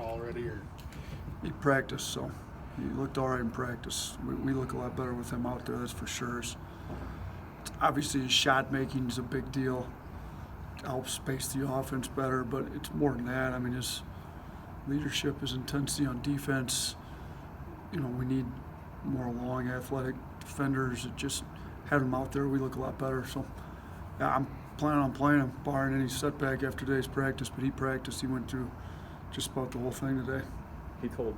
call already, or? He practiced, so he looked all right in practice. We look a lot better with him out there, that's for sure. Obviously, his shot making is a big deal. Helps space the offense better, but it's more than that. I mean, his leadership, his intensity on defense. We need more long, athletic defenders. It just had him out there. We look a lot better. So, yeah, I'm planning on playing him, barring any setback after today's practice. But he practiced. He went through just about the whole thing today. He told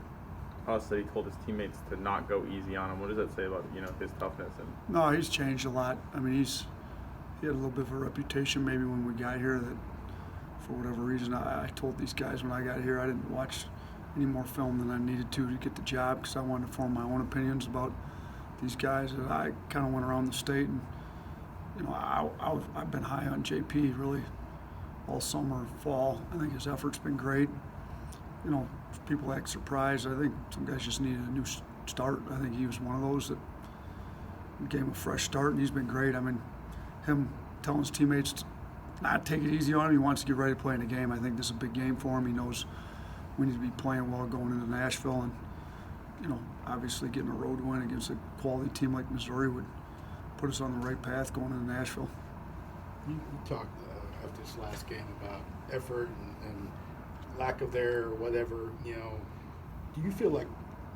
us that he told his teammates to not go easy on him. What does that say about his toughness? No, he's changed a lot. I mean, he had a little bit of a reputation maybe when we got here that for whatever reason I told these guys when I got here I didn't watch any more film than I needed to get the job because I wanted to form my own opinions about these guys. And I kind of went around the state and I've been high on JP really all summer, fall. I think his effort's been great. If people act surprised, I think some guys just needed a new start. I think he was one of those that gave him a fresh start, and he's been great. I mean, him telling his teammates to not take it easy on him, he wants to get ready to play in the game. I think this is a big game for him. He knows we need to be playing well going into Nashville, and obviously getting a road win against a quality team like Missouri would put us on the right path going into Nashville. You talked after this last game about effort and lack of there or whatever. Do you feel like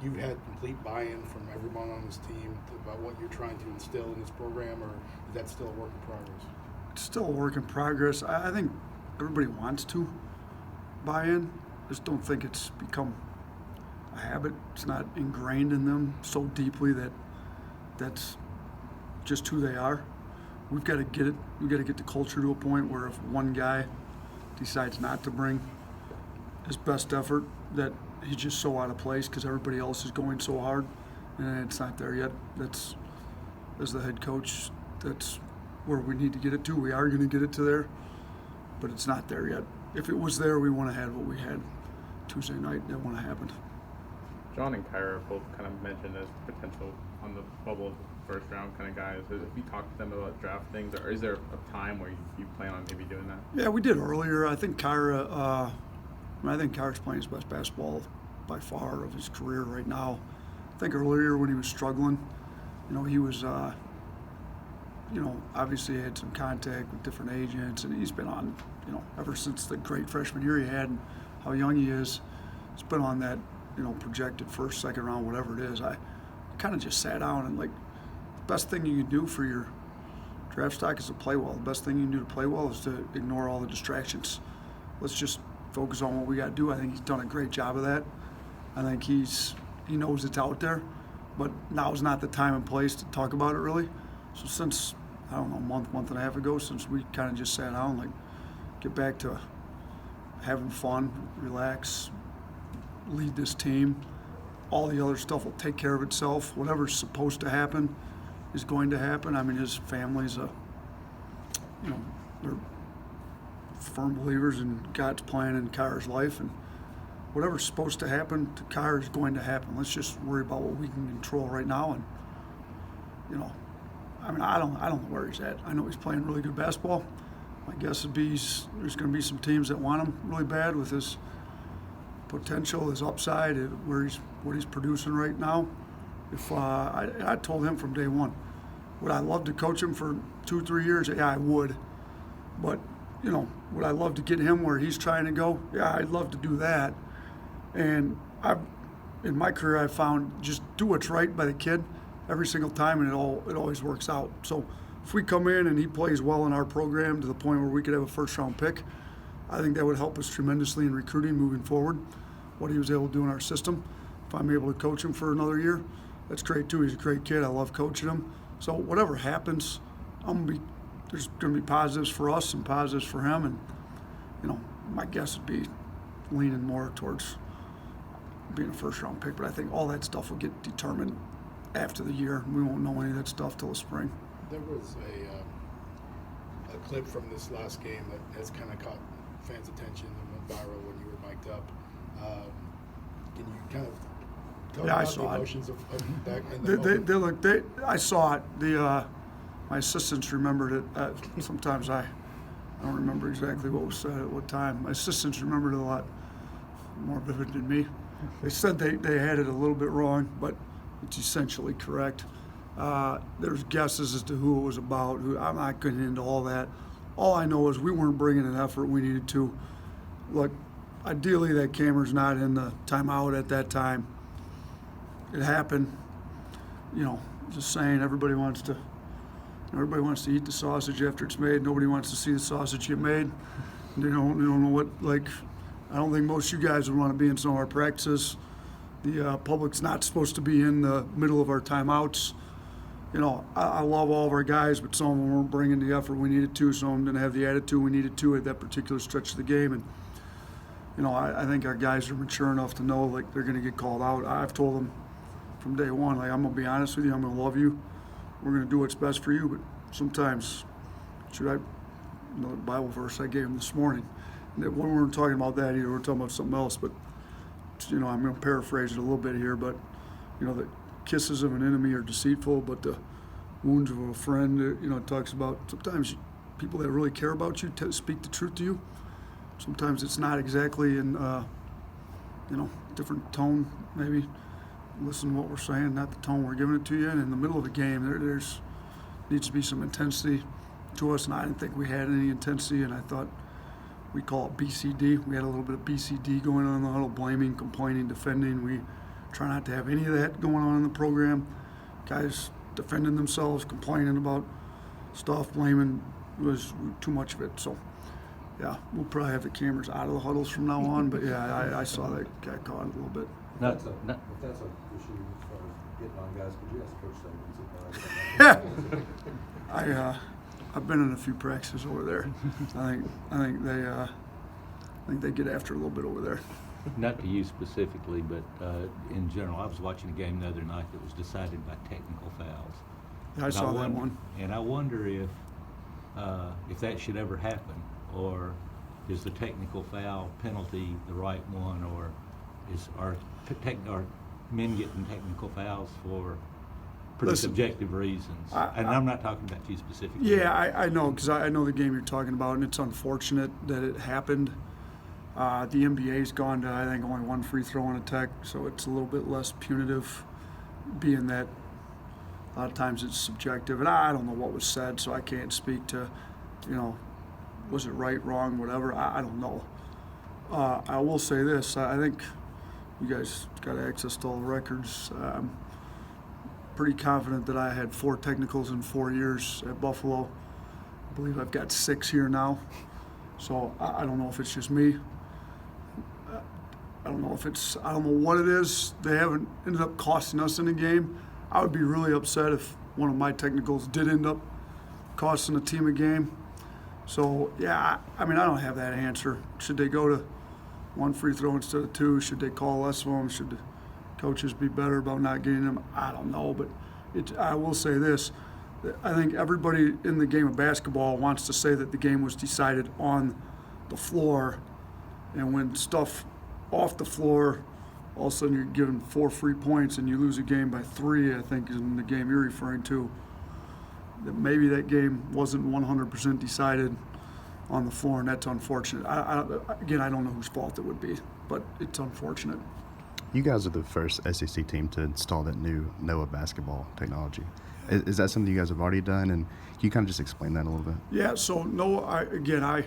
you've had complete buy-in from everyone on this team about what you're trying to instill in this program, or is that still a work in progress? It's still a work in progress. I think everybody wants to buy in. I just don't think it's become a habit. It's not ingrained in them so deeply that that's just who they are. We've got to get it. We've got to get the culture to a point where if one guy decides not to bring his best effort, that he's just so out of place because everybody else is going so hard, and it's not there yet. That's, as the head coach, that's where we need to get it to. We are going to get it to there, but it's not there yet. If it was there, we want to have what we had Tuesday night. That wouldn't have happened. John and Kyra both kind of mentioned as potential on the bubble first round kind of guys. Have you talked to them about draft things, or is there a time where you plan on maybe doing that? Yeah, we did earlier. I think Kyra's playing his best basketball by far of his career right now. I think earlier when he was struggling, he was, obviously had some contact with different agents, and he's been on, ever since the great freshman year he had and how young he is, he's been on that, projected first, second round, whatever it is. I kind of just sat down and the best thing you can do for your draft stock is to play well. The best thing you can do to play well is to ignore all the distractions. Let's just focus on what we got to do. I think he's done a great job of that. I think he knows it's out there, but now is not the time and place to talk about it really. So since, a month and a half ago, since we kind of just sat down, get back to having fun, relax, lead this team. All the other stuff will take care of itself. Whatever's supposed to happen is going to happen. I mean, his family's they're firm believers in God's plan in Kyra's life, and whatever's supposed to happen to Kyra is going to happen. Let's just worry about what we can control right now. And I don't know where he's at. I know he's playing really good basketball. My guess would be there's going to be some teams that want him really bad with his potential, his upside, what he's producing right now. If I told him from day one, would I love to coach him for 2-3 years? Yeah, I would. But would I love to get him where he's trying to go? Yeah, I'd love to do that. And in my career, I've found just do what's right by the kid every single time, and it always works out. So if we come in and he plays well in our program to the point where we could have a first-round pick, I think that would help us tremendously in recruiting moving forward, what he was able to do in our system. If I'm able to coach him for another year, that's great too. He's a great kid. I love coaching him. So whatever happens, there's going to be positives for us and positives for him. And, my guess would be leaning more towards being a first-round pick. But I think all that stuff will get determined after the year. We won't know any of that stuff till the spring. There was a clip from this last game that has kind of caught fans' attention and went viral when you were mic'd up. Can you kind of talk about the emotions of back in the moment? I saw it. My assistants remembered it. Sometimes I don't remember exactly what was said at what time. My assistants remembered it a lot more vivid than me. They said they had it a little bit wrong, but it's essentially correct. There's guesses as to who it was about. I'm not getting into all that. All I know is we weren't bringing an effort we needed to. Look, ideally that camera's not in the timeout at that time. It happened. Just saying, everybody wants to eat the sausage after it's made. Nobody wants to see the sausage get made. They don't know what, I don't think most of you guys would want to be in some of our practices. The public's not supposed to be in the middle of our timeouts. I love all of our guys, but some of them weren't bringing the effort we needed to. Some of them didn't have the attitude we needed to at that particular stretch of the game. And, I think our guys are mature enough to know, they're going to get called out. I've told them from day one, I'm going to be honest with you, I'm going to love you. We're going to do what's best for you, but sometimes, the Bible verse I gave them this morning. We weren't talking about that either. We're talking about something else, but, I'm going to paraphrase it a little bit here, but, the kisses of an enemy are deceitful, but the wounds of a friend, it talks about sometimes people that really care about you speak the truth to you. Sometimes it's not exactly in, different tone, maybe. Listen to what we're saying, not the tone we're giving it to you. And in the middle of the game, there's needs to be some intensity to us, and I didn't think we had any intensity, and I thought we call it BCD. We had a little bit of BCD going on in the huddle, blaming, complaining, defending. We try not to have any of that going on in the program. Guys defending themselves, complaining about stuff, blaming, was too much of it. So, yeah, we'll probably have the cameras out of the huddles from now on, but yeah, I saw that got caught a little bit. If that's an issue as far as getting on guys, could you ask Coach Saban? I've been in a few practices over there. I think they get after a little bit over there. Not to you specifically, but in general, I was watching a game the other night that was decided by technical fouls. Yeah, I saw that one. And I wonder if that should ever happen, or is the technical foul penalty the right one, or are men getting technical fouls for pretty subjective reasons? And I'm not talking about you specifically. Yeah, I know, because I know the game you're talking about, and it's unfortunate that it happened. The NBA's gone to, I think, only one free throw in a tech, so it's a little bit less punitive, being that a lot of times it's subjective. And I don't know what was said, so I can't speak to, was it right, wrong, whatever. I don't know. I will say this. I think you guys got access to all the records. I'm pretty confident that I had 4 technicals in 4 years at Buffalo. I believe I've got 6 here now. So I don't know if it's just me. I don't know what it is. They haven't ended up costing us in a game. I would be really upset if one of my technicals did end up costing a team a game. So, yeah, I don't have that answer. Should they go to 1 free throw instead of 2? Should they call less of them? Should the coaches be better about not getting them? I don't know, but I will say this. I think everybody in the game of basketball wants to say that the game was decided on the floor, and when stuff off the floor, all of a sudden you're given 4 free points and you lose a game by 3, I think is in the game you're referring to, that maybe that game wasn't 100% decided on the floor, and that's unfortunate. Again, I don't know whose fault it would be, but it's unfortunate. You guys are the first SEC team to install that new NOAA basketball technology. Is that something you guys have already done? And can you kind of just explain that a little bit? Yeah, so NOAA, I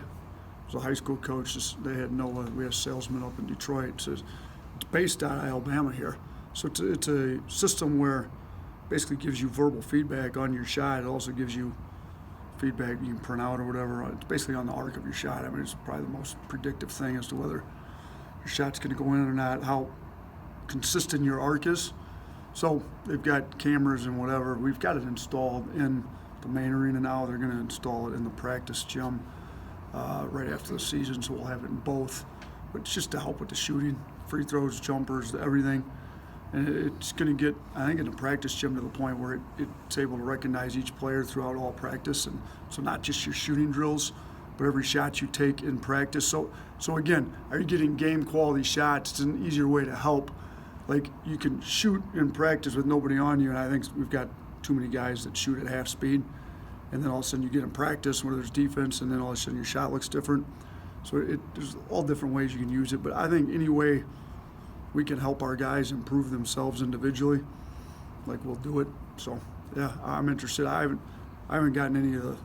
was a high school coach. They had NOAA. We had a salesman up in Detroit. So it's based out of Alabama here. So it's a system where basically gives you verbal feedback on your shot. It also gives you feedback you can print out or whatever. It's basically on the arc of your shot. It's probably the most predictive thing as to whether your shot's going to go in or not, how consistent your arc is. So they've got cameras and whatever. We've got it installed in the main arena now. They're going to install it in the practice gym right after the season, so we'll have it in both. But it's just to help with the shooting, free throws, jumpers, everything. And it's going to get, I think, in the practice gym to the point where it's able to recognize each player throughout all practice. And so not just your shooting drills, but every shot you take in practice. So again, are you getting game quality shots? It's an easier way to help. Like, you can shoot in practice with nobody on you, and I think we've got too many guys that shoot at half speed. And then all of a sudden you get in practice where there's defense, and then all of a sudden your shot looks different. So there's all different ways you can use it, but I think any way we can help our guys improve themselves individually, like we'll do it. So yeah, I'm interested. I haven't gotten any of the.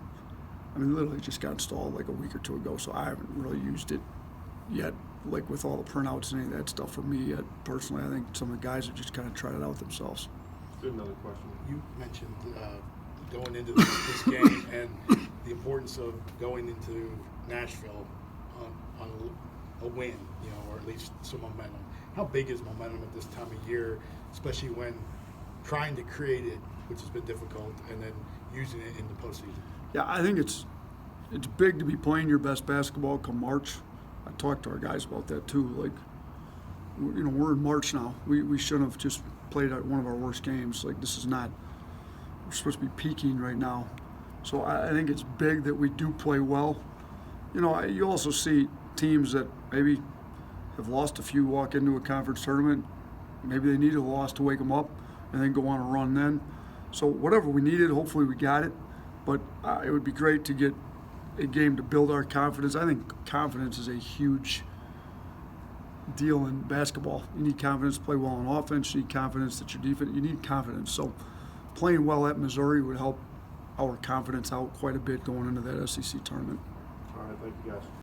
I mean, literally just got installed like a week or two ago, so I haven't really used it yet. Like with all the printouts and any of that stuff for me yet. Personally, I think some of the guys have just kind of tried it out themselves. Another question. You mentioned going into this game and the importance of going into Nashville on a win, you know, or at least some momentum. How big is momentum at this time of year, especially when trying to create it, which has been difficult, and then using it in the postseason? Yeah, I think it's big to be playing your best basketball come March. I talked to our guys about that too. Like, you know, we're in March now. We shouldn't have just played at one of our worst games. Like, this is not. We're supposed to be peaking right now. So I think it's big that we do play well. You know, you also see teams that maybe have lost a few walk into a conference tournament. Maybe they need a loss to wake them up and then go on a run then. So whatever we needed, hopefully we got it. But it would be great to get a game to build our confidence. I think confidence is a huge deal in basketball. You need confidence to play well on offense. You need confidence that your defense. You need confidence. So playing well at Missouri would help our confidence out quite a bit going into that SEC tournament. All right, thank you guys.